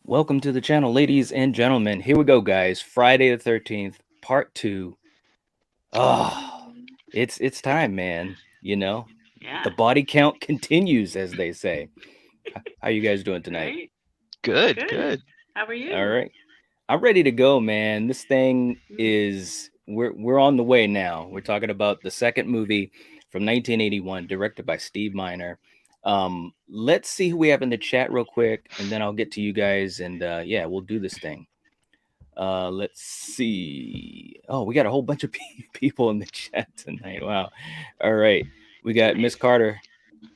Welcome to the channel, ladies and gentlemen. Here we go, guys. Friday the 13th, part 2. Oh, it's time, man. Yeah. The body count continues, as they say. How you guys doing tonight? Right? Good, Good. good. How are All you? right. I'm ready to go, man. This thing Mm. is we're on the way now. We're talking about the second movie from 1981, directed by Steve Miner. Let's see who we have in the chat real quick, and then I'll get to you guys, and yeah, we'll do this thing. Let's see. Oh, we got a whole bunch of people in the chat tonight. Wow. All right. We got Miss Nice. Carter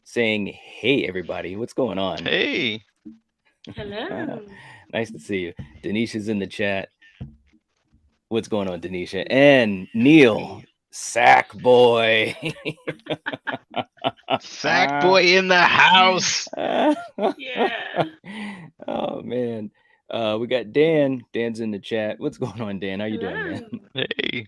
saying, "Hey, everybody, what's going on?" Hey. Hello. Nice to see you. Denisha's in the chat. What's going on, Denisha? And Neil, Sack Boy. Sack boy in the house. Yeah. Oh man. We got Dan. Dan's in the chat. What's going on, Dan? How you doing, man? Hello. Hey.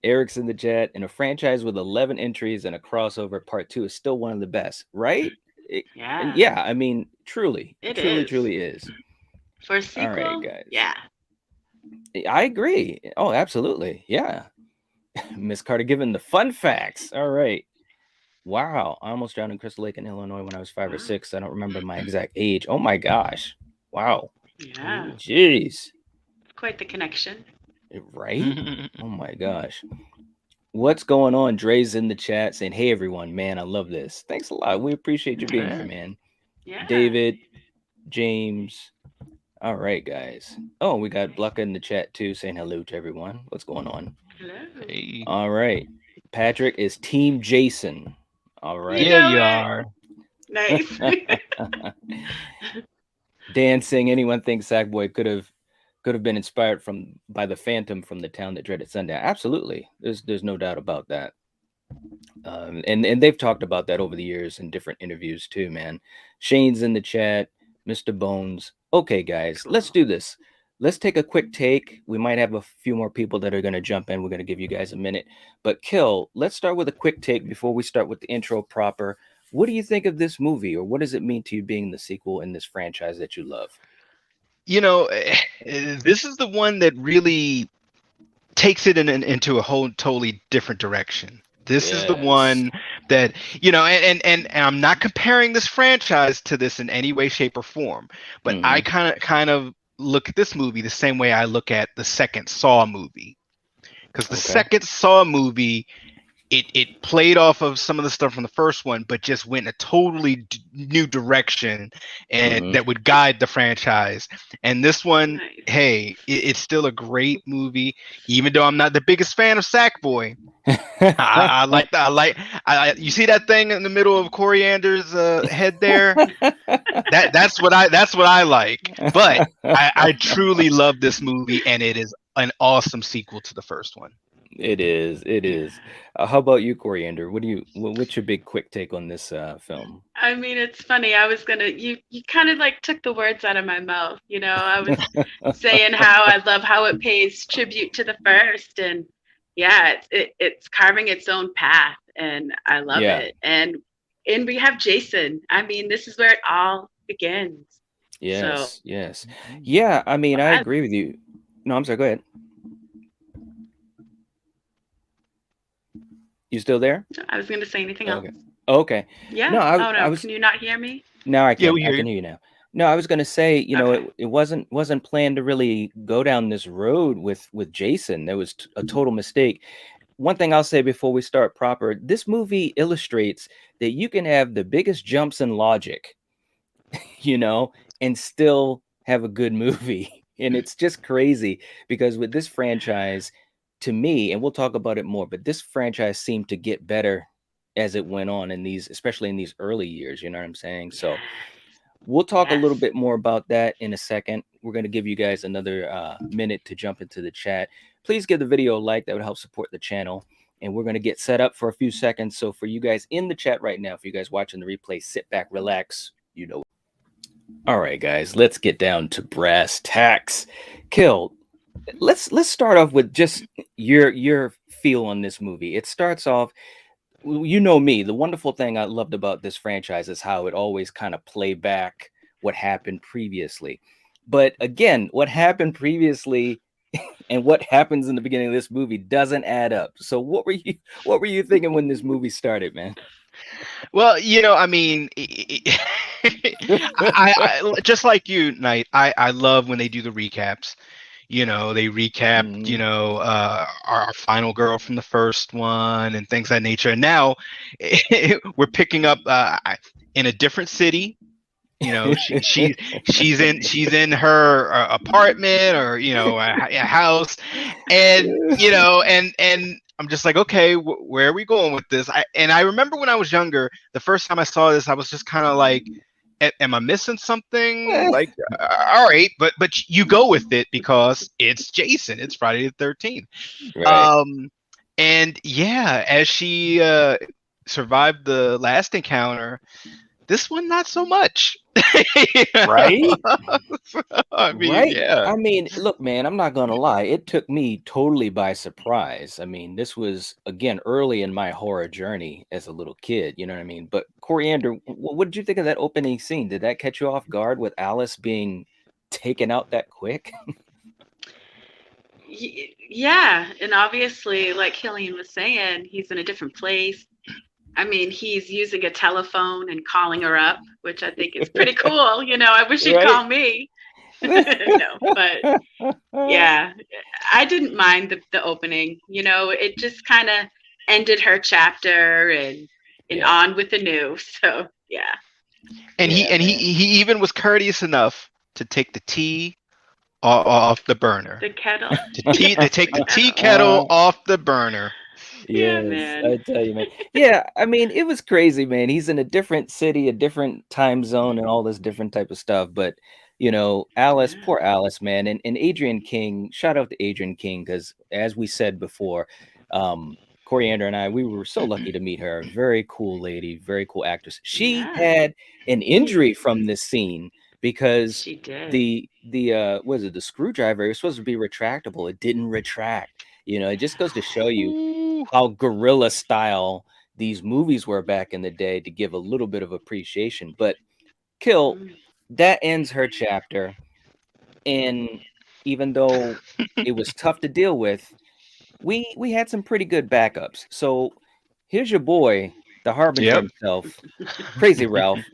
Eric's in the chat. And a franchise with 11 entries and a crossover part 2 is still one of the best, right? And Yeah. yeah, I mean, truly, It truly, is. truly is. For a All right, sequel? guys. Yeah. I agree. Oh, absolutely. Yeah. Miss Carter giving the fun facts. All right. Wow. I almost drowned in Crystal Lake in Illinois when I was 5 or 6. I don't remember my exact age. Oh my gosh. Wow. Yeah. Jeez. Quite the connection. Right? Oh my gosh. What's going on? Dre's in the chat saying, "Hey everyone, man, I love this. Thanks a lot. We appreciate you being here, Yeah. man." Yeah. David, James. All right, guys. Oh, we got Blucka in the chat too saying hello to everyone. What's going on? Hello. Hey. All right. Patrick is Team Jason. All You right. Yeah, know you it. are. Nice. Dan saying anyone thinks Sackboy could have been inspired by the Phantom from the town that dreaded sundown. Absolutely. There's no doubt about that. And they've talked about that over the years in different interviews too, man. Shane's in the chat, Mr. Bones. Okay, guys, let's Cool. do this. Let's take a quick take. We might have a few more people that are going to jump in. We're going to give you guys a minute. But Kill, let's start with a quick take before we start with the intro proper. What do you think of this movie, or what does it mean to you being the sequel in this franchise that you love? This is the one that really takes it into a whole totally different direction. This is the Yes. one that, and I'm not comparing this franchise to this in any way, shape, or form, but I Mm-hmm. kind of look at this movie the same way I look at the second Saw movie. Because the Okay. second Saw movie, it played off of some of the stuff from the first one, but just went in a totally new direction and Mm-hmm. that would guide the franchise. And this one, Nice. hey, it's still a great movie, even though I'm not the biggest fan of Sackboy. I like that. You see that thing in the middle of Coriander's head there? That's what I like. But I truly love this movie, and it is an awesome sequel to the first one. It is. It Yeah. is. How about you, Coriander? What's your big quick take on this film? I mean, it's funny. I was gonna you kind of like took the words out of my mouth. I was saying how I love how it pays tribute to the first, and yeah, it's carving its own path, and I love Yeah. it. And we have Jason. I mean, this is where it all begins. So Yes. Yes. Yeah. I mean, I I agree with you. No, I'm sorry. Go ahead. You still there? I was gonna say anything else. Okay. Okay. No, Yeah. I Oh I no, was can you not hear me? now I Yeah, can we I hear you. can hear you now. No, I was gonna say, Okay. it wasn't planned to really go down this road with Jason. That was a total mistake. One thing I'll say before we start proper, this movie illustrates that you can have the biggest jumps in logic, you know, and still have a good movie. And it's just crazy because with this franchise, to me, and we'll talk about it more, but this franchise seemed to get better as it went on in these, especially in these early years. You know what I'm saying? So Yes. we'll talk a little Yes. bit more about that in a second. We're going to give you guys another minute to jump into the chat. Please give the video a like. That would help support the channel. And we're going to get set up for a few seconds. So for you guys in the chat right now, for you guys watching the replay, sit back, relax. You know. All right, guys, let's get down to brass tacks. Kill. Let's start off with just your feel on this movie. It starts off, you know me, the wonderful thing I loved about this franchise is how it always kind of play back what happened previously. But again, what happened previously and what happens in the beginning of this movie doesn't add up. So what were you thinking when this movie started, man? Well, I mean, just like you, Knight. I love when they do the recaps. They recap, Mhm. our final girl from the first one and things of that nature. And now we're picking up in a different city. She's in her apartment, or a house, and I'm just like, okay, where are we going with this? I remember when I was younger, the first time I saw this, I was just kind of like, am I missing something? Like, all right, but you go with it because it's Jason. It's Friday the 13th. Right. Um, and yeah, as she survived the last encounter, this one not so much. You know? Right? I mean, Right. yeah. I mean, look, man, I'm not gonna lie. It took me totally by surprise. I mean, this was again early in my horror journey as a little kid, you know what I mean? But Coriander, what did you think of that opening scene? Did that catch you off guard with Alice being taken out that quick? Yeah, and obviously, like Killian was saying, he's in a different place. I mean, he's using a telephone and calling her up, which I think is pretty cool. I wish he'd Right? call me. No, but yeah, I didn't mind the opening. It just kind of ended her chapter and Yeah. on with the new. So yeah, And he Yeah, and he man. he even was courteous enough to take the tea off the burner. the kettle, They take the tea kettle. kettle off the burner. Yeah, Yes, man. I tell you, man. Yeah, I mean, it was crazy, man. He's in a different city, a different time zone, and all this different type of stuff. But Alice, Yeah. poor Alice, man, and Adrian King. Shout out to Adrian King because, as we said before, Coriander and I, we were so lucky to meet her. Very cool lady, very cool actress. She Yeah, had an injury from this scene because she did. the was it the screwdriver? It was supposed to be retractable. It didn't retract. It just goes to show you Ooh. how guerrilla style these movies were back in the day to give a little bit of appreciation. But Kill, Mm. that ends her chapter. And even though it was tough to deal with, we had some pretty good backups. So here's your boy, the Harbinger Yep. himself, Crazy Ralph.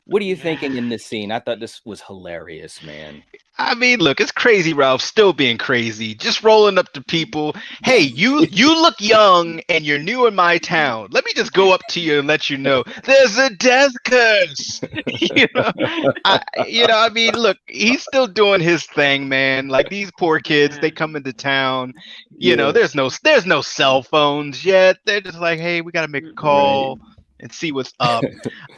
What are you Yeah. thinking in this scene? I thought this was hilarious, man. I mean, look, it's Crazy Ralph still being crazy, just rolling up to people. Hey, you look young and you're new in my town. Let me just go up to you and let you know there's a death curse. you know, I mean, look, he's still doing his thing, man. Like these poor kids, Yeah. they come into town. Yeah, There's no cell phones yet. They're just like, hey, we got to make a right. call and see what's up.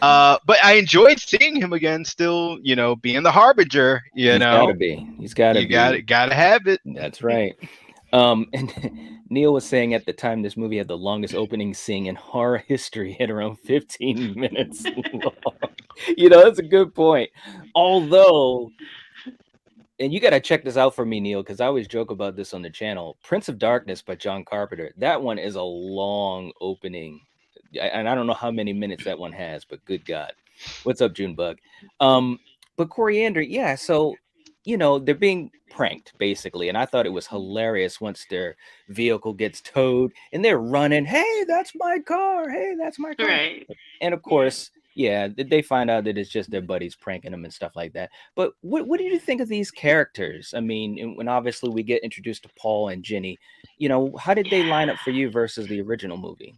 But I enjoyed seeing him again, still, being the harbinger. He's got to be. He's got to You got be. it, gotta have it. That's right. And Neil was saying at the time this movie had the longest opening scene in horror history at around 15 minutes long. That's a good point. Although, and you got to check this out for me, Neil, because I always joke about this on the channel. Prince of Darkness by John Carpenter. That one is a long opening. And I don't know how many minutes that one has, but good God. What's up, Junebug? Um, but Coriander, yeah, so they're being pranked basically, and I thought it was hilarious once their vehicle gets towed and they're running, hey, that's my car, hey, that's my car. Right. And of Yeah. course, yeah, they find out that it's just their buddies pranking them and stuff like that. But what do you think of these characters? I mean, when obviously we get introduced to Paul and Ginny, how did they line up for Yeah. you versus the original movie?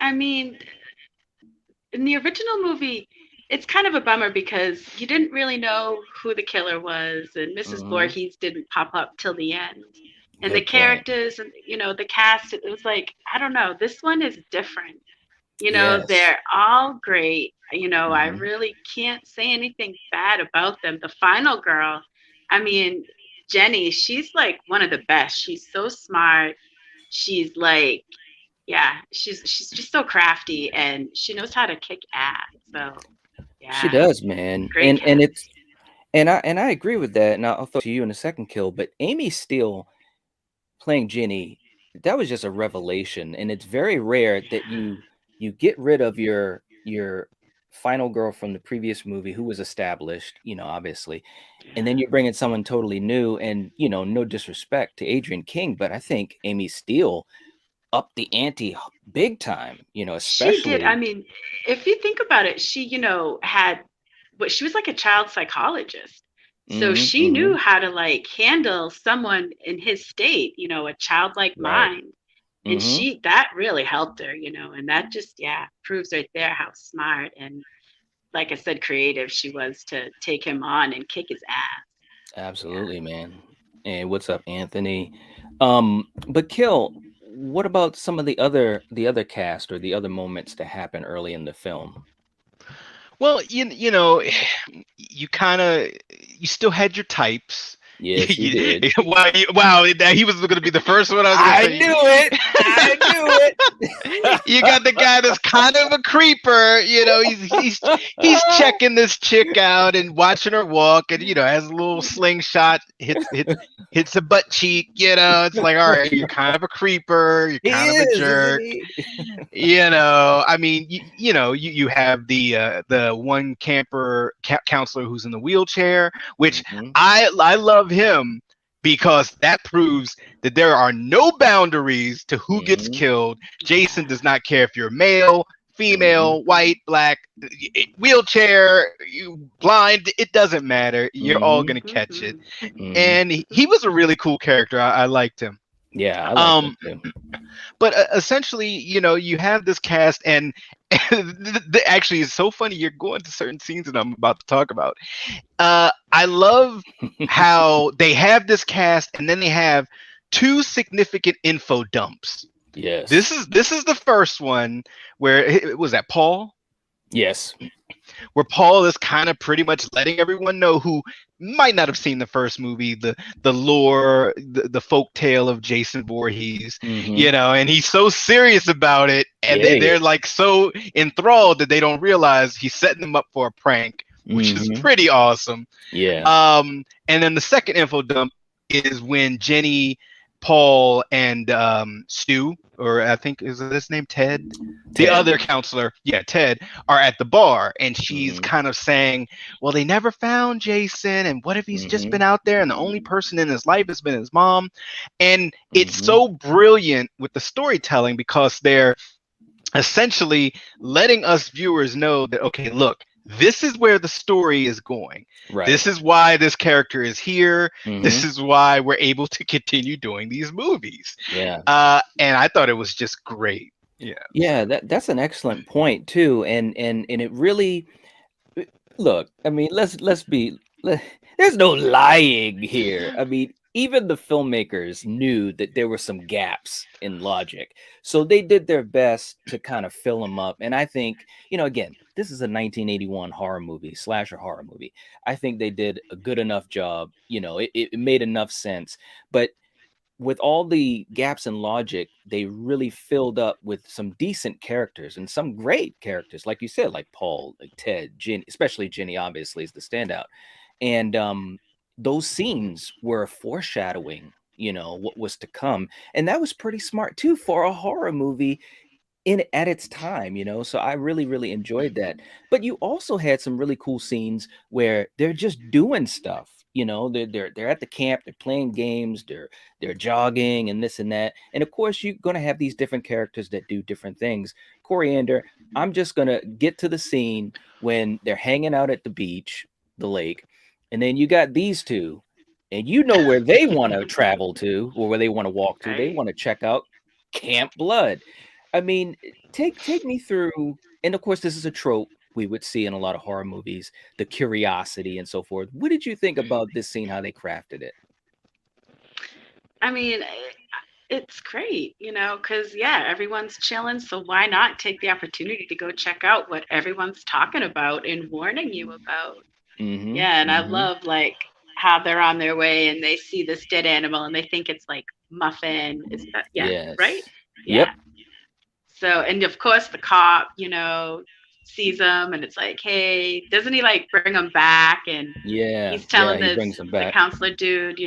I mean, in the original movie, it's kind of a bummer because you didn't really know who the killer was, and Mrs. Hmm. Voorhees didn't pop up till the end. And the Good point. characters and the cast, it was like, I don't know, this one is different. Yes. They're all great. I Hmm. really can't say anything bad about them. The final girl, I mean, Jenny, she's like one of the best. She's so smart. She's like, yeah, she's just so crafty and she knows how to kick ass. So She yeah, does, man. great And cast. it's and I agree with that. And I'll throw it to you in a second, Kill. But Amy Steele playing Ginny, that was just a revelation. And it's very rare that Yeah. you get rid of your final girl from the previous movie who was established, obviously, and then you're bringing someone totally new, and no disrespect to Adrian King, but I think Amy Steele upped the ante big time, She did. I especially. mean, if you think about it, she, had what she was like a child psychologist. So Hmm. she Hmm. knew how to like handle someone in his state, a childlike Right. mind. And Hmm. that really helped her, and that just, yeah, proves right there how smart and, like I said, creative she was to take him on and kick his ass. Yeah. Absolutely, man. And what's up, Anthony? But Kill, what about some of the other cast or the other moments that happen early in the film? Well, you kind of you still had your types. Yes, you did. Wow, wow, he was going to be the first one I was going to I say. knew it. I knew it. You got the guy that's kind of a creeper. He's checking this chick out and watching her walk, and has a little slingshot, hits a butt cheek. It's like, all right, you're kind of a creeper. You're He kind of a is, isn't jerk. he? I mean, you have the one counselor who's in the wheelchair, which Hmm. I love him because that proves that there are no boundaries to who gets Hmm. killed. Jason Yeah. does not care if you're male, Hmm. female, white, black, wheelchair, you blind. It doesn't matter. You're all Hmm. gonna catch it. Hmm. Hmm. And he was a really cool character. I liked him. Yeah, I like him Um, too. but essentially, you have this cast, and actually, it's so funny. You're going to certain scenes that I'm about to talk about. I love how they have this cast, and then they have two significant info dumps. Yes. This is the first one where it was that Paul, Yes. where Paul is kind of pretty much letting everyone know who might not have seen the first movie, the lore, the folk tale of Jason Voorhees, Hmm. and he's so serious about it, and Yeah, he they're is. like so enthralled that they don't realize he's setting them up for a prank, which is Hmm. pretty awesome. Yeah. And then the second info dump is when Jenny, Paul, and Stu, or I think is his name Ted, the Ted. other counselor, yeah, Ted, are at the bar, and she's Hmm. kind of saying, "Well, they never found Jason, and what if he's just Hmm. been out there, and the only person in his life has been his mom?" And it's Hmm. so brilliant with the storytelling because they're essentially letting us viewers know that, okay, look, this is where the story is going. Right. This is why this character is here. Hmm. This is why we're able to continue doing these movies. Yeah. And I thought it was just great. Yeah. So Yeah, that's an excellent point too, and it really look. I mean, let's be. There's no lying here. I mean, even the filmmakers knew that there were some gaps in logic, so they did their best to kind of fill them up. And I think, again, this is a 1981 horror movie, slasher horror movie. I think they did a good enough job. It made enough sense, but with all the gaps in logic, they really filled up with some decent characters and some great characters, like you said, like Paul, like Ted, Jenny, especially Jenny, obviously, is the standout. And those scenes were foreshadowing, what was to come. And that was pretty smart too for a horror movie in at its time, so I really really enjoyed that. But you also had some really cool scenes where they're just doing stuff, they're at the camp, they're playing games, they're jogging and this and that, and of course you're going to have these different characters that do different things. Coriander, I'm just going to get to the scene when they're hanging out at the beach, the lake, and then you got these two, and where they want to travel to, or where they want to walk to. They Right. want to check out Camp Blood. I mean, take me through, and of course, this is a trope we would see in a lot of horror movies, the curiosity and so forth. What did you think about this scene, how they crafted it? I mean, it's great, because, yeah, everyone's chilling. So why not take the opportunity to go check out what everyone's talking about and warning you about? Mm-hmm. Yeah. And I Mm-hmm. love like how they're on their way and they see this dead animal and they think it's like Muffin. Is that, yeah, right? Yes. Yeah. Yep. So, and of course, the cop, sees him and it's like, hey, doesn't he like bring him back? And Yeah. he's Yeah. telling He brings them the back. counselor dude,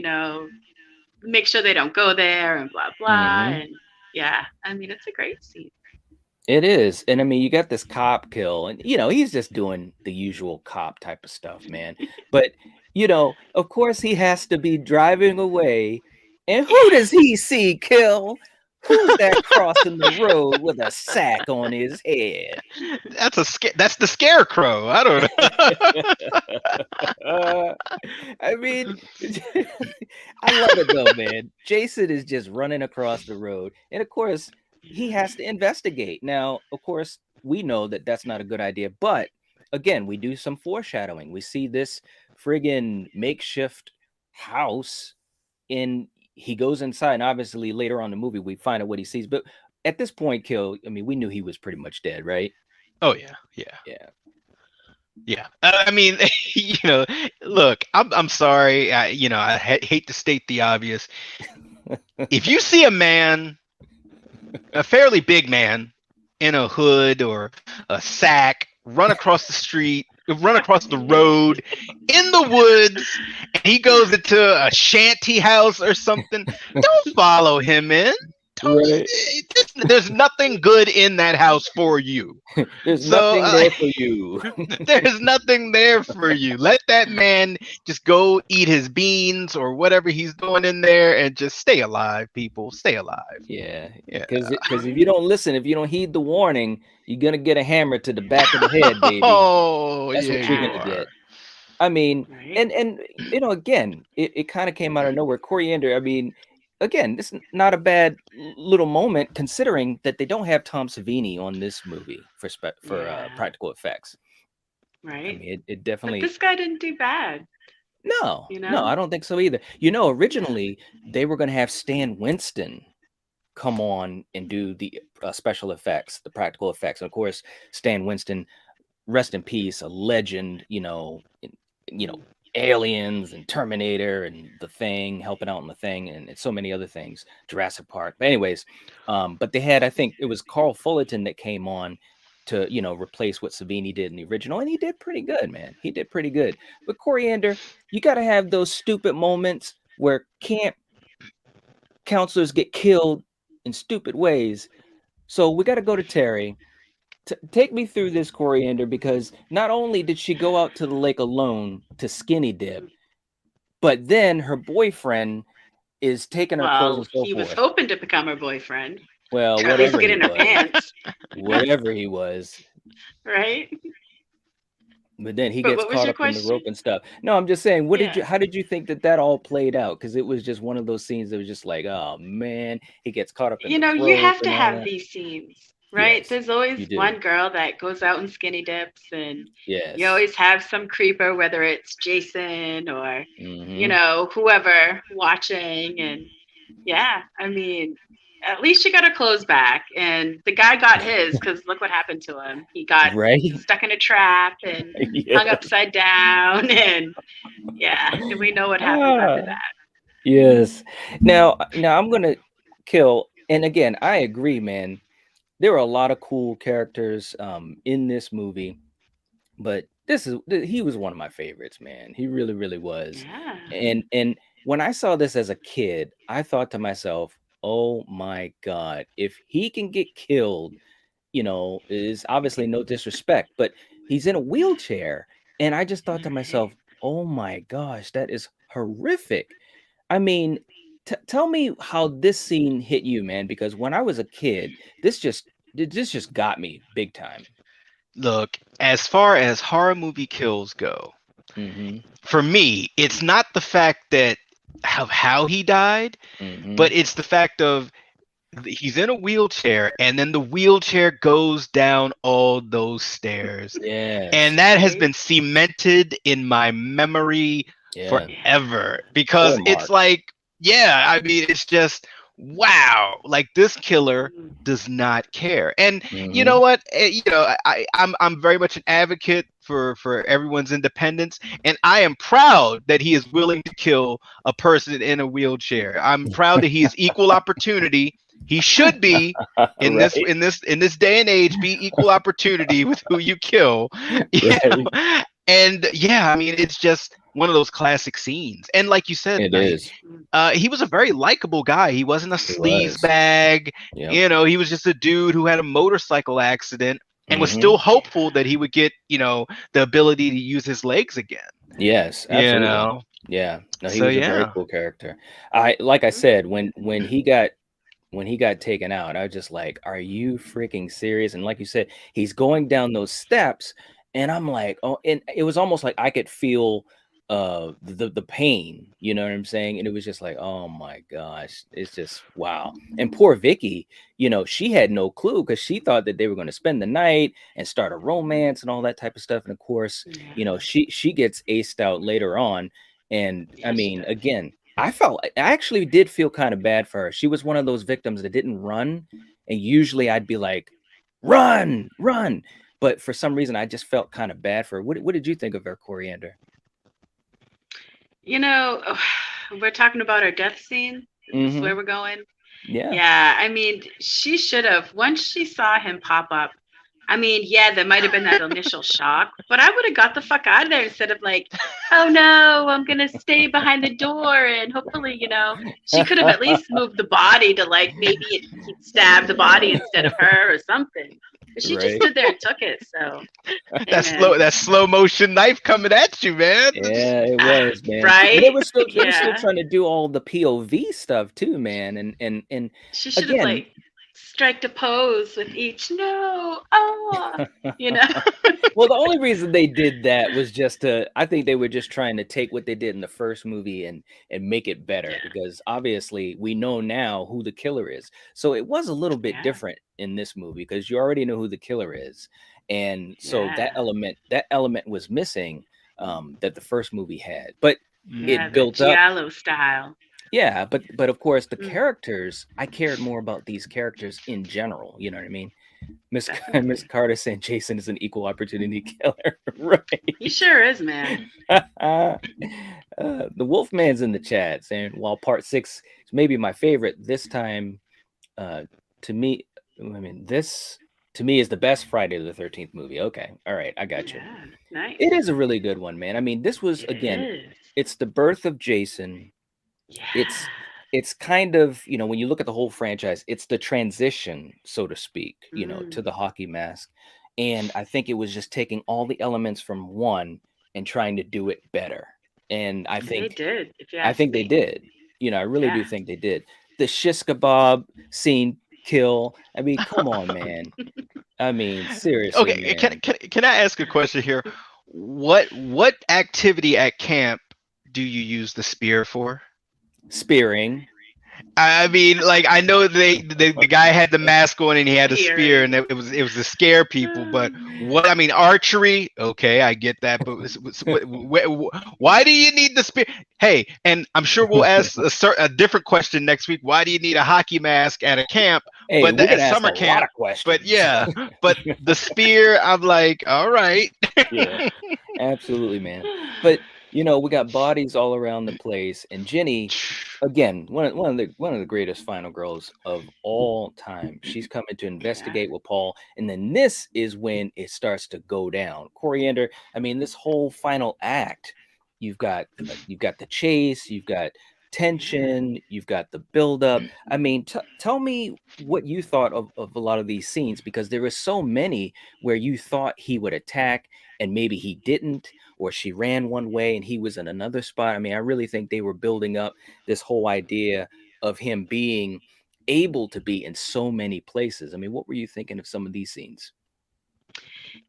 make sure they don't go there and blah blah. Mm-hmm. And yeah, I mean, it's a great scene. It is. And I mean, you got this cop kill, and he's just doing the usual cop type of stuff, man. But, of course he has to be driving away. And who does he see kill? Who's that crossing the road with a sack on his head? That's the scarecrow. I don't I mean, I love it though, man. Jason is just running across the road. And of course, he has to investigate. Now, of course, we know that that's not a good idea, but again, we do some foreshadowing. We see this friggin' makeshift house, and he goes inside, and obviously later on in the movie we find out what he sees. But at this point, Kill, I mean, we knew he was pretty much dead, right? Oh yeah, yeah, Yeah. yeah. I mean, look, I'm sorry. I hate to state the obvious. If you see a fairly big man, in a hood or a sack, run across the street, run across the road, in the woods, and he goes into a shanty house or something, don't follow him in. Right. There's nothing good in that house for you. There's nothing there for you. There's nothing there for you. Let that man just go eat his beans or whatever he's doing in there and just stay alive, people. Stay alive. Yeah. Because if you don't listen, if you don't heed the warning, you're going to get a hammer to the back of the head, baby. Oh, that's what you're going to get. I mean, Right. and again, it kind of came out of nowhere. Coriander, I mean, again, this is not a bad little moment considering that they don't have Tom Savini on this movie for practical effects. Right. I mean, it definitely. But this guy didn't do bad. No, no, I don't think so either. Originally they were going to have Stan Winston come on and do the special effects, the practical effects. And of course, Stan Winston, rest in peace, a legend. Aliens and Terminator and The Thing, helping out in The Thing, and so many other things, Jurassic Park. But anyways, but they had, I think it was Carl Fullerton that came on to, replace what Savini did in the original, and he did pretty good, man. He did pretty good. But Coriander, you got to have those stupid moments where camp counselors get killed in stupid ways. So we got to go to Terry. Take me through this, Coriander, because not only did she go out to the lake alone to skinny dip, but then her boyfriend is taking her clothes and so he was forth. hoping to become her boyfriend. Well, Or at least whatever get he in her was, pants. whatever he was. Right? But then he But gets what was caught your up in the question? rope and stuff. No, I'm just saying, Yeah. how did you think that all played out? Because it was just one of those scenes that was just like, oh man, he gets caught up in the You rope have to and all have that. these scenes, right? Yes, There's you always do. one girl that goes out and skinny dips, and Yes. you always have some creeper, whether it's Jason or Mhm. whoever watching. And yeah, I mean, at least she got her clothes back, and the guy got his, because look what happened to him. He got Right? stuck in a trap and Yeah. hung upside down, and yeah, and we know what happens after that. Yes. Now I'm gonna kill. And again, I agree, man. There were a lot of cool characters in this movie, but he was one of my favorites, man. He really, really was. Yeah. And when I saw this as a kid, I thought to myself, oh my God, if he can get killed, is obviously no disrespect, but he's in a wheelchair. And I just thought to myself, oh my gosh, that is horrific. I mean, tell me how this scene hit you, man, because when I was a kid, this just got me big time. Look, as far as horror movie kills go, for me, it's not the fact that how he died, but it's the fact of he's in a wheelchair, and then the wheelchair goes down all those stairs. Yes. And that has been cemented in my memory forever, because it's like, yeah, I mean, it's just, wow, like this killer does not care. And you know what? I'm very much an advocate for everyone's independence, and I am proud that he is willing to kill a person in a wheelchair. I'm proud that he is equal opportunity. He should be in this day and age, be equal opportunity with who you kill. You know? And yeah, I mean, it's just one of those classic scenes. And like you said, It is. he was a very likable guy. He wasn't a It was. sleaze bag. Yep. You know, he was just a dude who had a motorcycle accident and was Mhm. still hopeful that he would get, the ability to use his legs again. Yes, You absolutely. know. Yeah. No, he So was a very yeah. cool character. Like I said, when he got taken out, I was just like, are you freaking serious? And like you said, he's going down those steps, and I'm like, oh, and it was almost like I could feel the pain, you know what I'm saying? And it was just like, oh my gosh, it's just wow. And poor Vicky, she had no clue because she thought that they were going to spend the night and start a romance and all that type of stuff. And of course, Yeah. she gets aced out later on. And I Yeah, she mean, does. again, I actually did feel kind of bad for her. She was one of those victims that didn't run, and usually I'd be like, run, run. But for some reason, I just felt kind of bad for her. What did you think of her, Coriander? You know, we're talking about our death scene. Is this where Mm-hmm. we're going? Yeah. Yeah, I mean, she should have, once she saw him pop up, I mean, yeah, there might have been that initial shock, but I would have got the fuck out of there instead of like, oh no, I'm gonna stay behind the door and hopefully, she could have at least moved the body to like maybe he'd stab the body instead of her or something. But she just Right. stood there and took it. So, hey That slow motion knife coming at you, man. Yeah, it was, man. And right? they were still Yeah. trying to do all the POV stuff too, man. And She should have again, like striked a pose with each no, oh, you know. well, the only reason they did that was I think they were just trying to take what they did in the first movie and make it better, Yeah. because obviously we know now who the killer is. So it was a little bit Yeah. different in this movie because you already know who the killer is. And so Yeah. that element was missing, that the first movie had. But Yeah, it the built up. giallo style. Yeah, but of course the Mm. characters, I cared more about these characters in general, you know what I mean? Miss Definitely. Carter saying Jason is an equal opportunity killer. Right. He sure is, man. The Wolfman's in the chat saying, while part 6 is maybe my favorite, this time, to me, I mean, this to me is the best Friday the 13th movie. Okay, all right, I got you. Yeah, nice. It is a really good one, man. I mean, this was, It again, is. it's the birth of Jason. Yeah. It's kind of, when you look at the whole franchise, it's the transition, so to speak, to the hockey mask. And I think it was just taking all the elements from one and trying to do it better. And I They think did, if you I ask think they me. did. I really do Yeah. think they did. The shish kebab scene kill. I mean, come on, man. I mean, seriously, Okay, man. can I ask a question here? What activity at camp do you use the spear for? Spearing. I mean, like, I know the guy had the mask on and he had a spear, and it was to scare people. But what, I mean, archery, okay, I get that. But why do you need the spear? Hey, and I'm sure we'll ask a different question next week. Why do you need a hockey mask at a camp? Hey, But we're at gonna ask summer a lot camp. of questions. But yeah, but the spear, I'm like, all right. Yeah, absolutely, man. But we got bodies all around the place, and Jenny, again, one of the greatest final girls of all time. She's coming to investigate with Paul, and then this is when it starts to go down. Coriander, I mean, this whole final act, you've got the chase, you've got tension, you've got the buildup. I mean, tell me what you thought of a lot of these scenes, because there were so many where you thought he would attack and maybe he didn't, or she ran one way and he was in another spot. I mean, I really think they were building up this whole idea of him being able to be in so many places. I mean, what were you thinking of some of these scenes?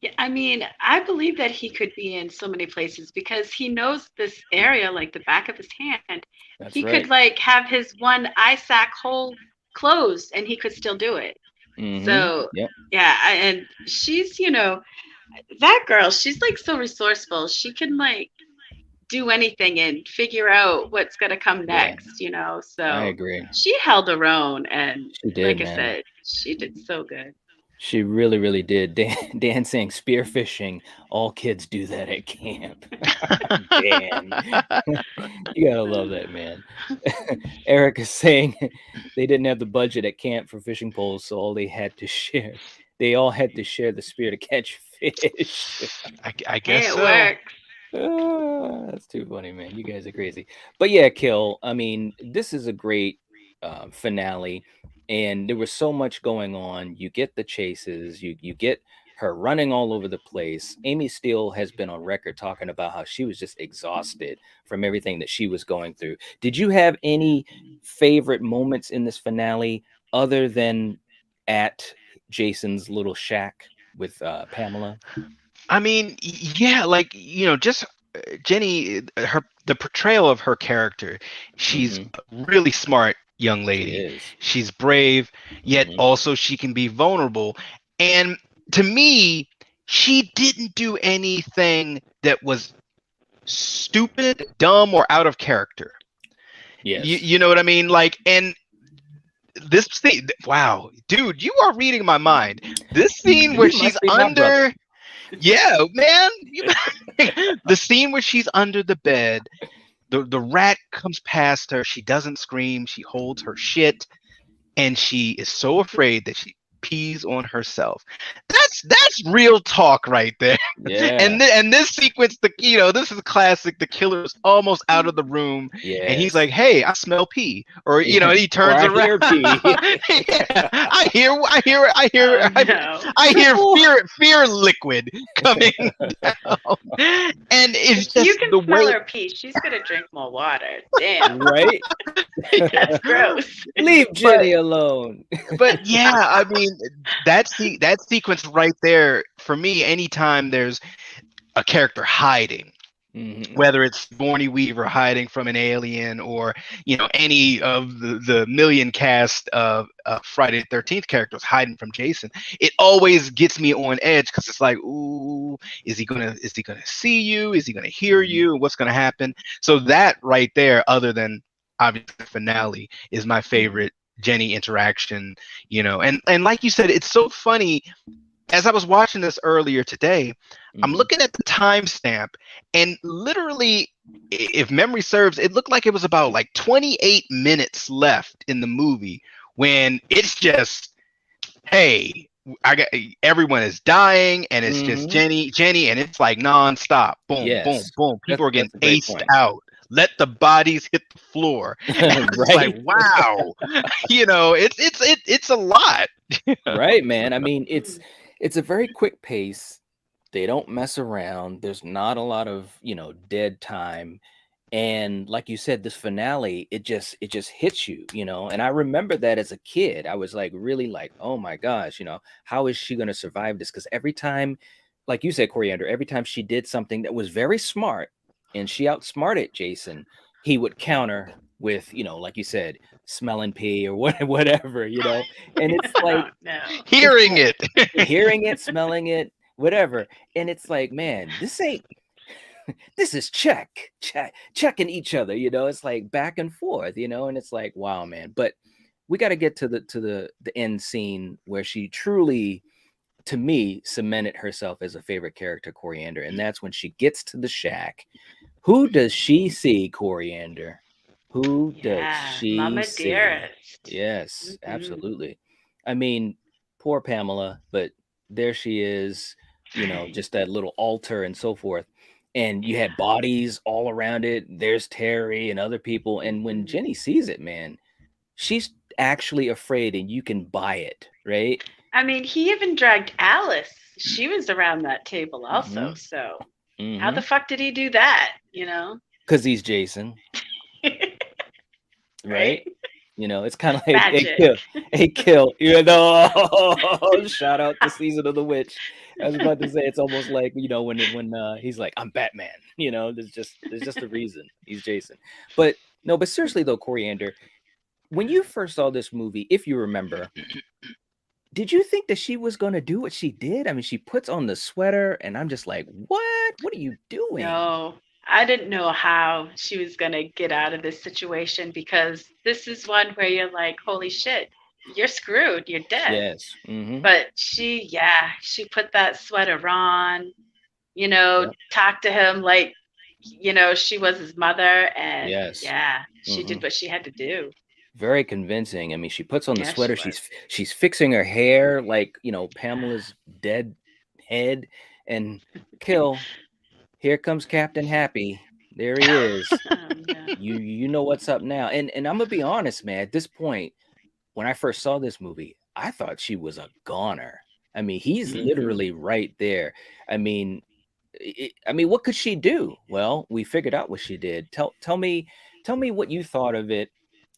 Yeah, I mean, I believe that he could be in so many places because he knows this area like the back of his hand. That's He right. could like have his one eye sac hole closed and he could still do it. Mhm. So Yep. yeah, and she's, that girl, she's like so resourceful. She can like do anything and figure out what's gonna come Yeah, next, I So agree. she held her own, and She did, like I man. said, she did so good. She really, really did. Dan saying spearfishing. All kids do that at camp. Dan. You gotta love that, man. Eric is saying they didn't have the budget at camp for fishing poles, so they all had to share the spear to catch fish. I Hey, guess it so. works. That's too funny, man. You guys are crazy. But yeah, Kill. I mean, this is a great finale, and there was so much going on. You get the chases. You get her running all over the place. Amy Steele has been on record talking about how she was just exhausted from everything that she was going through. Did you have any favorite moments in this finale other than at Jason's little shack with Pamela? I mean, yeah, like just Jenny, the portrayal of her character. She's Hmm. a really smart young She lady. is. She's brave, yet Hmm. also she can be vulnerable. And to me, she didn't do anything that was stupid, dumb, or out of character. Yes. You know what I mean? Like, and this scene, wow, dude, you are reading my mind. This scene where You she's must be my brother. under, yeah, man, the scene where she's under the bed, the rat comes past her, she doesn't scream, she holds her shit, and she is so afraid that she pees on herself. That's real talk right there. Yeah. And this sequence, this is classic. The killer's almost out of the room, and he's like, Yes. "Hey, I smell pee," or Yeah. he Or turns I around. hear P. Yeah, Oh no. I hear Oh, fear liquid coming down, and it's If you just can the smell way. her pee, she's gonna drink more water. Damn, right? that's gross. Leave But Jenny alone. yeah, I mean that sequence right there for me. Anytime there's a character hiding, Hmm. whether it's Sigourney Weaver hiding from an alien, or any of the million cast of Friday the 13th characters hiding from Jason, it always gets me on edge because it's like, ooh, is he gonna see you? Is he gonna hear Hmm. you? What's gonna happen? So that right there, other than obviously the finale, is my Hmm. favorite Jenny interaction. And like you said, it's so funny. As I was watching this earlier today, I'm Hmm. looking at the timestamp, and literally, if memory serves, it looked like it was about like 28 minutes left in the movie when it's just, hey, I got everyone is dying, and it's just Hmm. Jenny, and it's like nonstop, boom, boom, Yes. boom. People are getting That's a great aced point. out. Let the bodies hit the floor. And I was just like, Right. wow, it's a lot. Right, man. I mean, it's Mm. it's a very quick pace. They don't mess around. There's not a lot of, dead time. And like you said, this finale, it just hits you. And I remember that as a kid. I was like really like, oh my gosh, how is she gonna survive this? Because every time, like you said, Coriander, every time she did something that was very smart and she outsmarted Jason, he would counter with, like you said, smelling pee or whatever. And it's Oh like no. it's Hearing like it. hearing it, smelling it, whatever. And it's like, man, this is checking each other. It's like back and forth. And it's like, wow, man. But we got to get to the end scene where she truly, to me, cemented herself as a favorite character, Coriander. And that's when she gets to the shack. Who does she see, Coriander? Who does Yeah, she Mama see? Dearest. Yes, Hmm. absolutely. I mean, poor Pamela, but there she is, just that little altar and so forth. And you had bodies all around it. There's Terry and other people. And when Hmm. Jenny sees it, man, she's actually afraid and you can buy it, right? I mean, he even dragged Alice. She was around that table also. Mm-hmm. So how Mm-hmm. the fuck did he do that? You know, Because he's Jason. right? Right? It's kind of like Magic. a kill. Shout out to Season of the Witch. I was about to say it's almost like when he's like, I'm Batman. There's just a reason he's Jason. But no, but seriously though, Coriander, when you first saw this movie, if you remember, did you think that she was gonna do what she did? I mean, she puts on the sweater, and I'm just like, what? What are you doing? No, I didn't know how she was going to get out of this situation because this is one where you're like, holy shit, you're screwed, you're dead. Yes. Mm-hmm. But she put that sweater on, Yep. talked to him like, she was his mother. And Yes. yeah, she Mm-hmm. did what she had to do. Very convincing. I mean, she puts on the Yeah, she sweater. was. She's fixing her hair like Pamela's dead head, And Kill, here comes Captain Happy. There he is. No. You know what's up now. And I'm gonna be honest, man. At this point, when I first saw this movie, I thought she was a goner. I mean, he's literally right there. I mean, what could she do? Well, we figured out what she did. Tell me what you thought of it,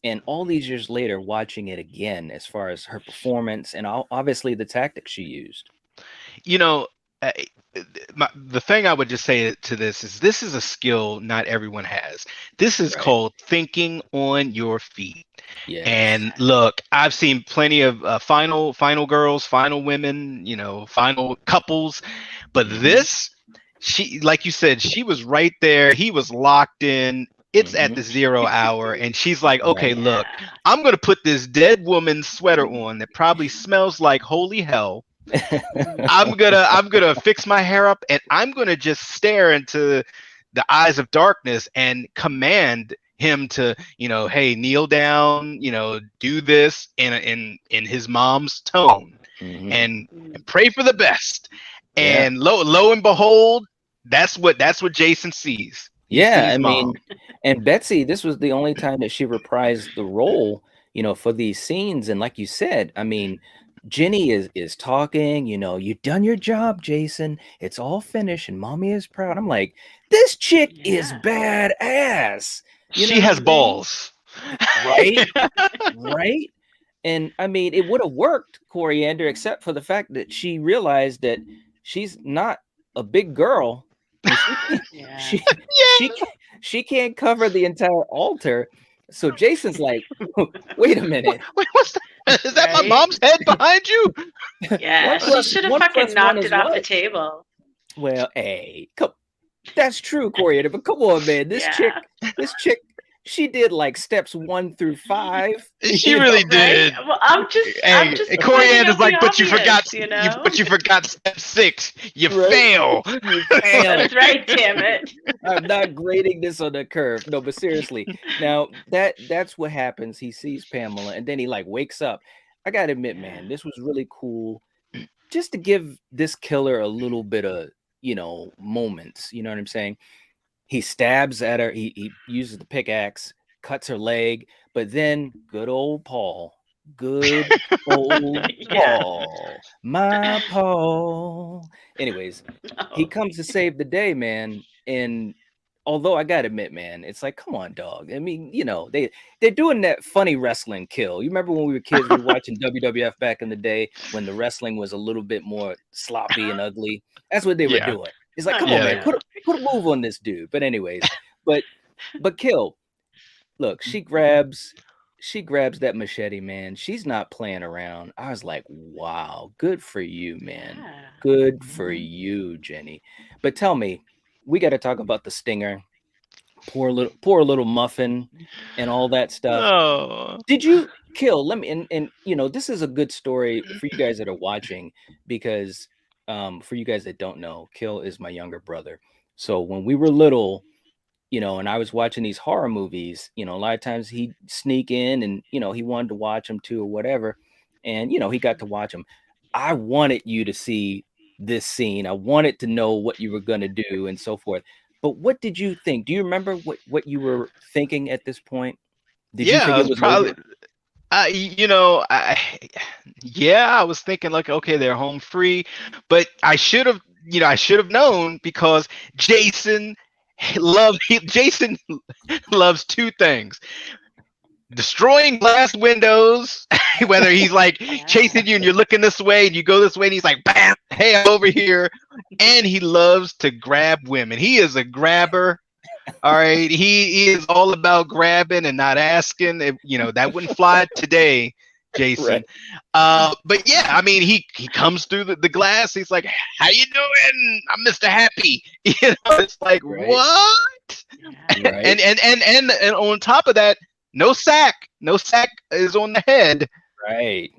and all these years later, watching it again, as far as her performance and obviously the tactics she used. You know, uh, the thing I would just say to this is a skill not everyone has. This is Right. called thinking on your feet. Yes. And look, I've seen plenty of final girls, final women, final couples, but this, she, like you said, she was right there. He was locked in. It's at the 0 hour, and she's like, okay, Right. look, I'm gonna put this dead woman's sweater on that probably smells like holy hell. I'm gonna fix my hair up, and I'm gonna just stare into the eyes of darkness and command him to, hey, kneel down, do this in his mom's tone, Mhm. and pray for the best. Yeah. And lo and behold, that's what Jason sees. He Yeah, sees I mean, mom. and Betsy, this was the only time that she reprised the role, for these scenes. And like you said, I mean, Jenny is talking, you done your job, Jason. It's all finished, and mommy is proud. I'm like, this chick is Yeah. badass. You know She what has I mean? balls. Right? Right? And I mean, it would have worked, Coriander, except for the fact that she realized that she's not a big girl. And Yeah. she can't cover the entire altar. So Jason's like, wait a minute. Wait, what's that? Is that my Right? mom's head behind you? Yeah, One she plus- should have one fucking plus one knocked is it off the what? table. Well, hey, that's true, Coriander, but come on, man. This Yeah. chick, she did like steps 1 through 5. She you know? really Right? did. Well, I'm just Hey, pointing Coriander's out like, the but you forgot, obvious, you know? but you forgot step 6. You Right? fail. You failed. That's right, damn it. I'm not grading this on the curve. No, but seriously. Now that's what happens. He sees Pamela and then he like wakes up. I gotta admit, man, this was really cool. Just to give this killer a little bit of, moments. You know what I'm saying? He stabs at her, he uses the pickaxe, cuts her leg, but then good old Paul. Good old Yeah. Paul. My Paul. Anyways, he Oh. comes to save the day, man. And although I gotta admit, man, it's like, come on, dog. I mean, they're doing that funny wrestling kill. You remember when we were kids, we were watching WWF back in the day when the wrestling was a little bit more sloppy and ugly. That's what they were Yeah. doing. It's like, Oh, come on, Yeah, man, they put a move on this dude. But anyways, but Kill, look, she grabs that machete, man. She's not playing around. I was like, wow, good for you, man. Yeah. Good for you, Jenny. But tell me, we got to talk about the stinger. Poor little muffin and all that stuff. Oh. Did you Kill? Let me and this is a good story for you guys that are watching because for you guys that don't know, Kill is my younger brother. So when we were little, and I was watching these horror movies, a lot of times he'd sneak in and, he wanted to watch them too or whatever. And, he got to watch them. I wanted you to see this scene. I wanted to know what you were going to do and so forth. But what did you think? Do you remember what you were thinking at this point? Did you Yeah, think I it was was probably, over? I was thinking like, okay, they're home free, but I should have, known because Jason loves two things: destroying glass windows, whether he's like chasing you and you're looking this way and you go this way and he's like, bam, hey, I'm over here. And he loves to grab women. He is a grabber. All right. He is all about grabbing and not asking. That wouldn't fly today, Jason. Right. But yeah, I mean, he comes through the glass. He's like, how you doing? I'm Mr. Happy. It's like, Right. what? Yeah. Right. And on top of that, no sack is on the head. Right.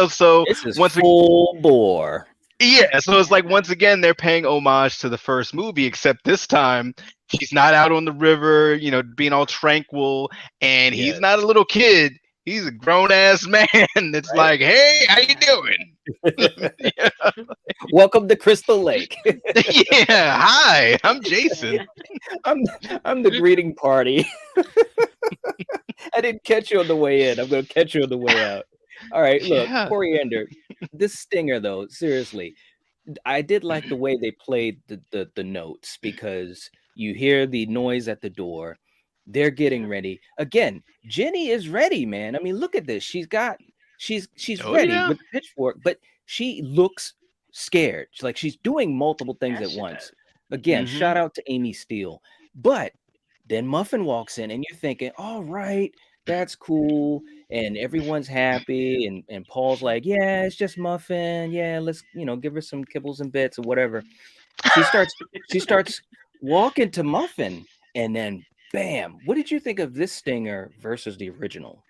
So This is once full bore. yeah, so it's like once again they're paying homage to the first movie, except this time she's not out on the river, being all tranquil, and he's Yes. not a little kid. He's a grown ass man. It's Right. like, hey, how you doing? Yeah. Welcome to Crystal Lake. Yeah. Hi, I'm Jason. I'm I'm the greeting party. I didn't catch you on the way in. I'm gonna catch you on the way out. All right, look, Yeah. Coriander. This stinger, though, seriously, I did like the way they played the notes because you hear the noise at the door. They're getting Yeah. ready. Again, Jenny is ready, man. I mean, look at this. She's Oh ready yeah. with the pitchfork, but she looks scared. She's like she's doing multiple things Yeah, at she once. does. Again, Mm-hmm. shout out to Amy Steele. But then Muffin walks in and you're thinking, all right, that's cool. And everyone's happy. And Paul's like, yeah, it's just Muffin. Yeah, let's, give her some kibbles and bits or whatever. She starts she starts walking to Muffin, and then bam. What did you think of this stinger versus the original?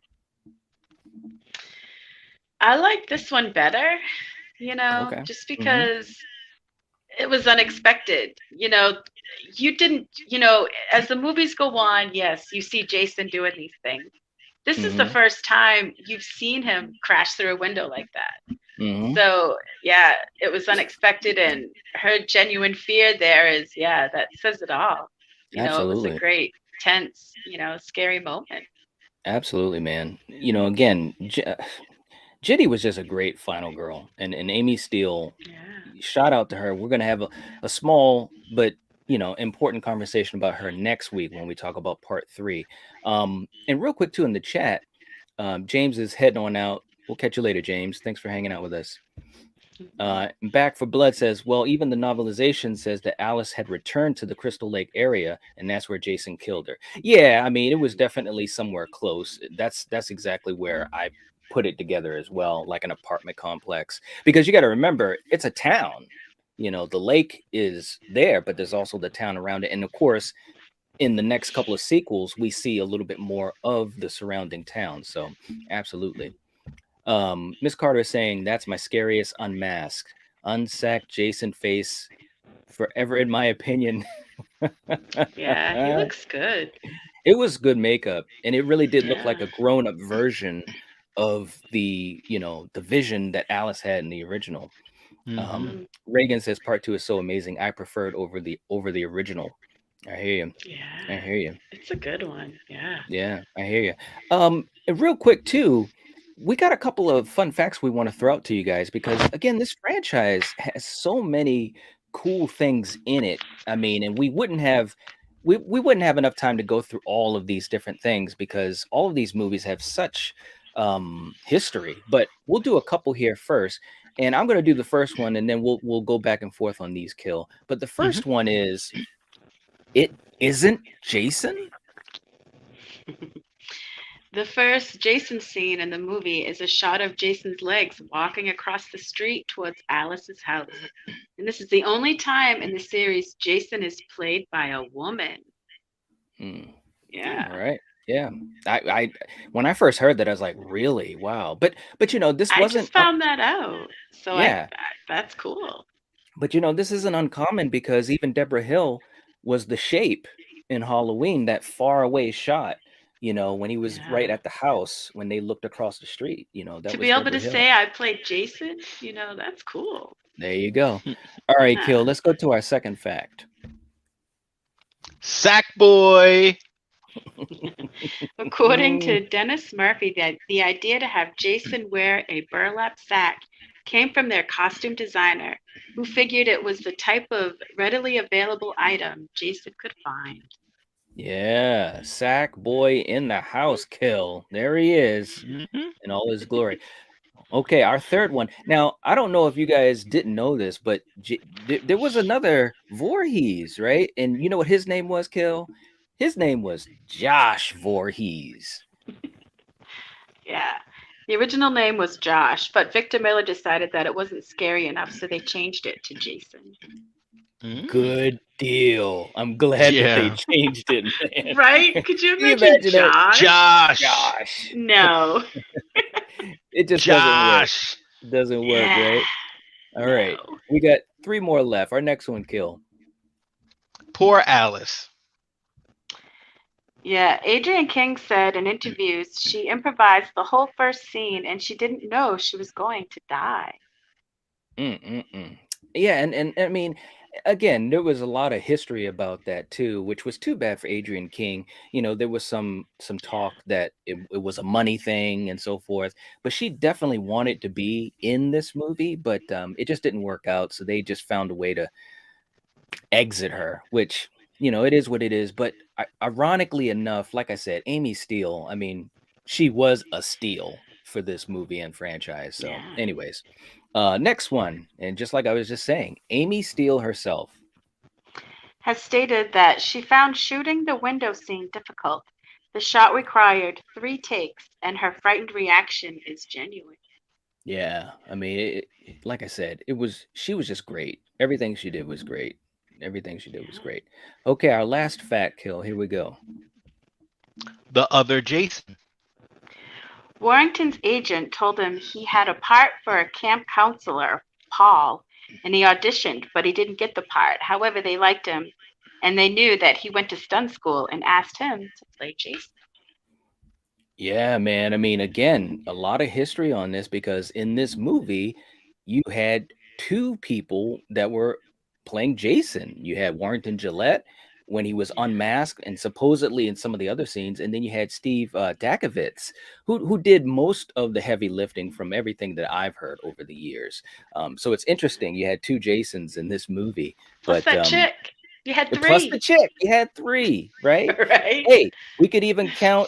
I like this one better, Okay. just Mm-hmm. because it was unexpected. You didn't, as the movies go on, yes, you see Jason doing these things. This is the Mm-hmm. first time you've seen him crash through a window like that. Mm-hmm. So, yeah, it was unexpected. And her genuine fear there is, yeah, that says it all. It was a Absolutely. great, tense, scary moment. Absolutely, man. Again, Jitty was just a great final girl, and Amy Steele, Yeah. shout out to her. We're gonna have a small but important conversation about her next week when we talk about part 3. And real quick too in the chat, James is heading on out. We'll catch you later, James. Thanks for hanging out with us. Back for Blood says, well, even the novelization says that Alice had returned to the Crystal Lake area, and that's where Jason killed her. Yeah, I mean, it was definitely somewhere close. That's exactly where I put it together as well, like an apartment complex. Because you got to remember, it's a town. The lake is there, but there's also the town around it, and of course, in the next couple of sequels, we see a little bit more of the surrounding town. So, absolutely. Miss Carter is saying that's my scariest unmasked, unsacked Jason face forever, in my opinion. Yeah, he looks good. It was good makeup, and it really did look like Yeah. a grown-up version of the vision that Alice had in the original. Mm-hmm. Reagan says part 2 is so amazing. I preferred over the original. I hear you. I Yeah. hear you. It's a good one. Yeah. Yeah, I hear you. And real quick too, we got a couple of fun facts we want to throw out to you guys because again, this franchise has so many cool things in it. I mean, and we wouldn't have enough time to go through all of these different things because all of these movies have such history. But we'll do a couple here first. And I'm going to do the first one and then we'll go back and forth on these kill. But the Mm-hmm. first one is it isn't Jason? The first Jason scene in the movie is a shot of Jason's legs walking across the street towards Alice's house. And this is the only time in the series Jason is played by a woman. Hmm. Yeah. All right. Yeah. I when I first heard that, I was like, really? Wow. But this I wasn't just found that out. So yeah. that's cool. But this isn't uncommon because even Deborah Hill was the shape in Halloween, that far away shot, when he was right Yeah. at the house when they looked across the street, that To be was able to Deborah Hill. say I played Jason, that's cool. There you go. All right, Kill. Yeah. Let's go to our second fact. Sack boy. According to Dennis Murphy, the idea to have Jason wear a burlap sack came from their costume designer, who figured it was the type of readily available item Jason could find. Yeah, Sack Boy in the house, Kill. There he is Mm-hmm. in all his glory. Okay, our third one. Now, I don't know if you guys didn't know this, but there was another Voorhees, right? And you know what his name was, Kill? His name was Josh Voorhees. Yeah. The original name was Josh, but Victor Miller decided that it wasn't scary enough, so they changed it to Jason. Good deal. I'm glad that they Yeah. changed it, man. Right? Could you Can you imagine imagine that? Josh? Josh. Josh. No. It just doesn't work. Josh. It doesn't work, Yeah. right? All No. right. We got 3 more left. Our next one, Kill. Poor Alice. Yeah, Adrienne King said in interviews she improvised the whole first scene and she didn't know she was going to die. Mm-mm-mm. Yeah, and I mean, again, there was a lot of history about that too, which was too bad for Adrian King. There was some Yeah. talk that it was a money thing and so forth, but she definitely wanted to be in this movie, but it just didn't work out. So they just found a way to exit her, which it is what it is. But ironically enough, like I said, Amy Steele, I mean, she was a steal for this movie and franchise. So, Yeah. anyways, next one, and just like I was just saying, Amy Steele herself. Has stated that she found shooting the window scene difficult. The shot required 3 takes, and her frightened reaction is genuine. Yeah, I mean, like I said, she was just great. Everything she did was great. Everything she did was Yeah. great. Okay, our last fat kill. Here we go. The other Jason. Warrington's agent told him he had a part for a camp counselor, Paul, and he auditioned, but he didn't get the part. However, they liked him, and they knew that he went to stunt school and asked him to play Jason. Yeah, man. I mean, again, a lot of history on this because in this movie, you had two people that were playing Jason. You had Warrington Gillette when he was Yeah. unmasked and supposedly in some of the other scenes, and then you had Steve Dakovitz, who did most of the heavy lifting from everything that I've heard over the years. So it's interesting. You had two Jasons in this movie, Plus but that chick. You had plus the 3, chick, you had three, right? right? Hey, we could even count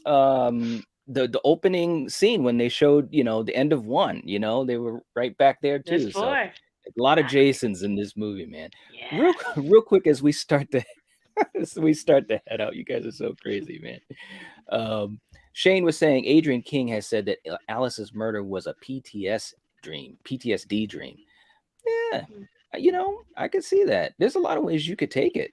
the opening scene when they showed the end of one. They were right back there There's too. So 4. a lot of Exactly. Jasons in this movie, man. Yeah. Real quick as we start to as we start to head out. You guys are so crazy, man. Shane was saying Adrian King has said that Alice's murder was a PTSD dream. Yeah, I could see that. There's a lot of ways you could take it.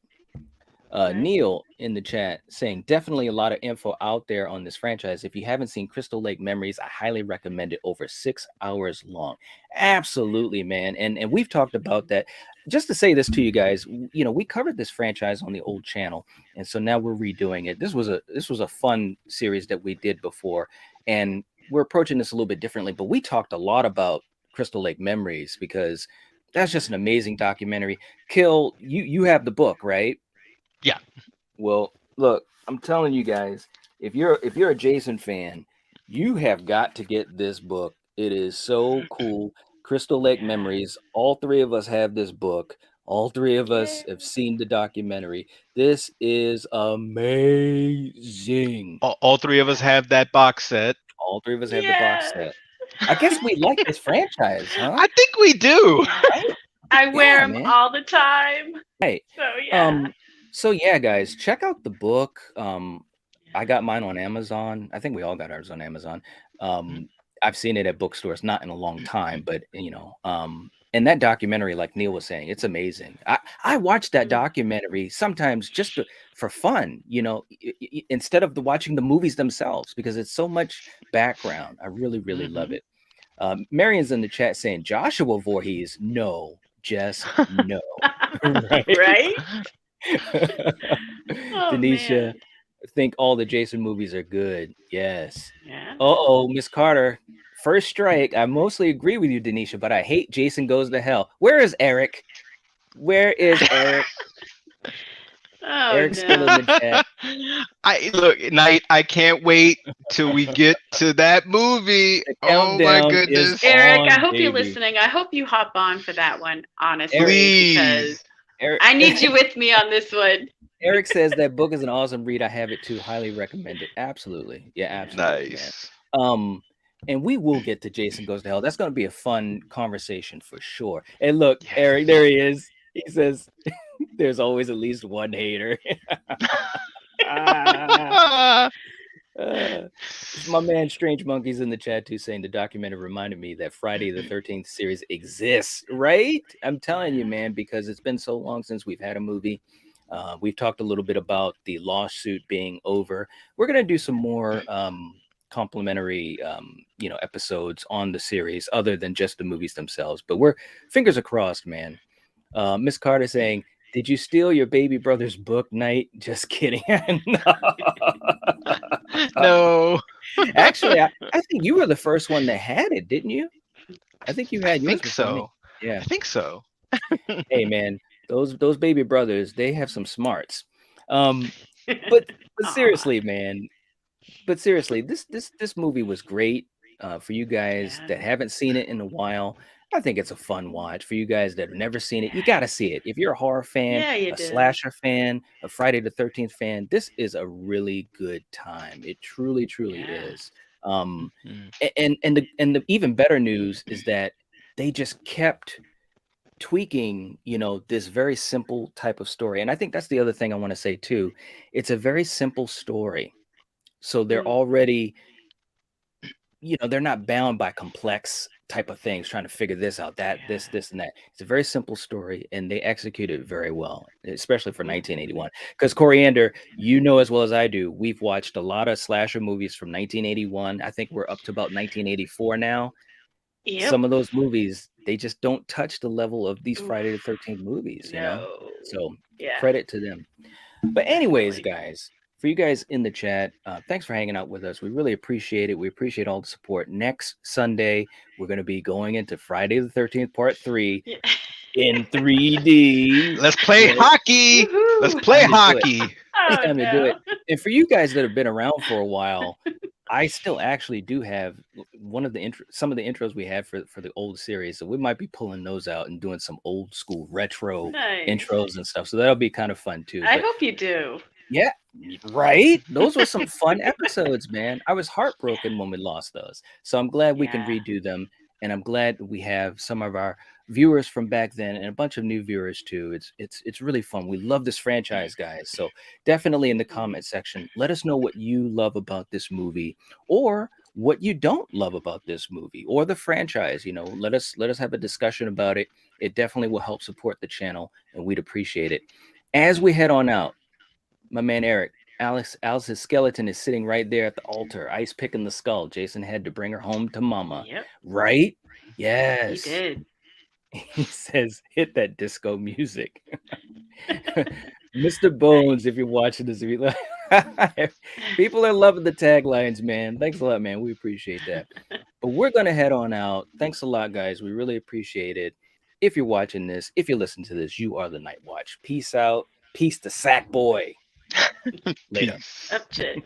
Right. Neil in the chat saying definitely a lot of info out there on this franchise. If you haven't seen Crystal Lake Memories, I highly recommend it. Over 6 hours long. Absolutely, man. And we've talked about that. Just to say this to you guys, we covered this franchise on the old channel, and so now we're redoing it. This was a fun series that we did before, and we're approaching this a little bit differently. But we talked a lot about Crystal Lake Memories because that's just an amazing documentary. Kill, you have the book, right? Yeah. Well, look, I'm telling you guys, if you're a Jason fan, you have got to get this book. It is so cool. Crystal Lake Yeah. Memories. All three of us have this book. All three of us Yeah. have seen the documentary. This is amazing. All three of us have that box set. All three of us have the box Yes. set. I guess we like this franchise, huh? I think we do. Yeah. I wear Yeah, them man. all the time. Right. So yeah. So yeah, guys, check out the book. I got mine on Amazon. I think we all got ours on Amazon. Um, I've seen it at bookstores, not in a long time, but and that documentary, like Neil was saying, it's amazing. I watch that Mm. documentary sometimes just for fun, instead of watching the movies themselves because it's so much background. I really, really love Mhm. it. Marion's in the chat saying Joshua Voorhees, no, just no, right? Right? Oh Denisha, man. think all the Jason movies are good. Yes. Yeah. Uh-oh, Miss Carter. First strike. I mostly agree with you, Denisha, but I hate Jason Goes to Hell. Where is Eric? Where is Eric? Oh Eric's still in no. the chat. I look, Night. I can't wait till we get to that movie. The Oh my countdown is goodness! Eric, I on, hope you're baby. listening. I hope you hop on for that one, honestly, because Please. Eric, I need you with me on this one. Eric says that book is an awesome read. I have it too. Highly recommend it. Absolutely. Yeah, Yeah. absolutely, man. Nice. And we will get to Jason Goes to Hell. That's going to be a fun conversation for sure. And look, Yes. Eric, there he is. He says, "There's always at least one hater." Ah, my man Strange Monkeys in the chat too saying the documentary reminded me that Friday the 13th series exists, right? I'm telling you, man, because it's been so long since we've had a movie. We've talked a little bit about the lawsuit being over. We're going to do some more complimentary episodes on the series other than just the movies themselves, but we're fingers are crossed, man. Miss Carter saying, did you steal your baby brother's book, Night? Just kidding. No. No. Actually, I think you were the first one that had it, didn't you? I think you I had yours think before me. so. Yeah. I think so. Hey man, those baby brothers, they have some smarts. Um, but Aw. seriously, man, but seriously, this movie was great. For you guys Yeah. that haven't seen it in a while, I think it's a fun watch. For you guys that have never seen it, you got to see it. If you're a horror fan, Yeah, you a do. slasher fan, a Friday the 13th fan, this is a really good time. It truly, truly Yeah. is. Um, Mhm. and the even better news is that they just kept tweaking, this very simple type of story. And I think that's the other thing I want to say too. It's a very simple story. So they're Mm, already, they're not bound by complex type of things, trying to figure this out, that, yeah. this, and that. It's a very simple story, and they execute it very well, especially for Mm, 1981. Because Coriander, you know as well as I do, we've watched a lot of slasher movies from 1981. I think we're up to about 1984 now. yep. Some of those movies, they just don't touch the level of these Oof. Friday the 13th movies. No. So Yeah, credit to them. But anyways, definitely. guys, for you guys in the chat, thanks for hanging out with us. We really appreciate it. We appreciate all the support. Next Sunday, we're going to be going into Friday the 13th, part 3 Yeah. in 3D. Let's play Man, hockey. Let's Woohoo! play time to do it. hockey. It's Oh time to do no. it. And for you guys that have been around for a while, I still actually do have one of the some of the intros we had for the old series. So we might be pulling those out and doing some old school retro Nice. intros and stuff. So that'll be kind of fun too. I But hope you do. yeah, right. Those were some fun episodes, man. I was Yeah. heartbroken when we lost those. So I'm glad we can Yeah. redo them. And I'm glad we have some of our viewers from back then and a bunch of new viewers too. It's really fun. We love this franchise, guys. So definitely in the Mhm. comment section, let us know what you love about this movie or what you don't love about this movie or the franchise. Let us have a discussion about it. It definitely will help support the channel and we'd appreciate it. As we head on out, my man Eric, Alice's skeleton is sitting right there at the altar, ice picking the skull. Jason had to bring her home to mama. Yep. Right? He Yes. did. He says, hit that disco music. Mr. Nice. Bones, if you're watching this, if you people are loving the taglines, man. Thanks a lot, man. We appreciate that. But we're gonna head on out. Thanks a lot, guys. We really appreciate it. If you're watching this, if you listen to this, you are the Night Watch. Peace out. Peace to Sack Boy. Later. Peace. Up church.